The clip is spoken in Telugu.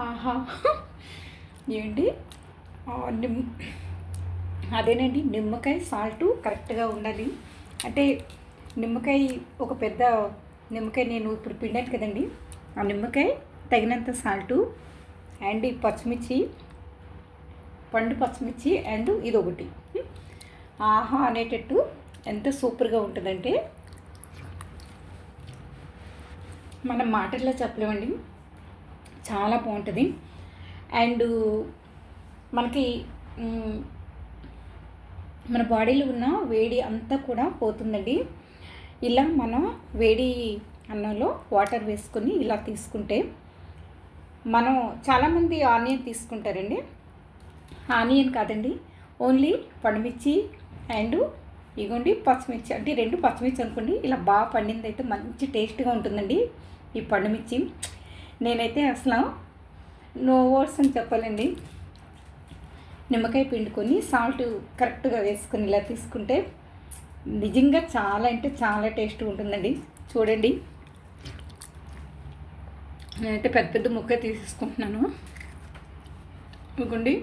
ఆహా! ఏంటి ఆ, నిమ్ అదేనండి నిమ్మకాయ సాల్టు కరెక్ట్గా ఉండాలి. అంటే నిమ్మకాయ ఒక పెద్ద నిమ్మకాయ నేను ఇప్పుడు పిండాను కదండి, ఆ నిమ్మకాయ తగినంత సాల్టు అండ్ ఈ పచ్చిమిర్చి, పండు పచ్చిమిర్చి అండ్ ఇదొకటి. ఆహా అనేటట్టు ఎంత సూపర్గా ఉంటుందంటే మనం మాటల్లో చెప్పలేమండి, చాలా బాగుంటుంది. అండ్ మనకి మన బాడీలో ఉన్న వేడి అంతా కూడా పోతుందండి. ఇలా మనం వేడి అన్నంలో వాటర్ వేసుకొని ఇలా తీసుకుంటే, మనం చాలామంది ఆనియన్ తీసుకుంటారండి. ఆనియన్ కాదండి, ఓన్లీ పండుమిర్చి అండ్ ఇగోండి పచ్చిమిర్చి, అంటే 2 పచ్చిమిర్చి అనుకోండి. ఇలా బాగా పండింది అయితే మంచి టేస్ట్గా ఉంటుందండి ఈ పండుమిర్చి. నేనైతే అసలు నో వర్డ్స్ అని చెప్పాలండి. నిమ్మకాయ పిండుకొని సాల్ట్ కరెక్ట్గా వేసుకొని ఇలా తీసుకుంటే నిజంగా చాలా అంటే చాలా టేస్ట్గా ఉంటుందండి. చూడండి, నేనైతే పెద్ద పెద్ద ముక్క తీసేసుకుంటున్నాను. ఇదిగోండి.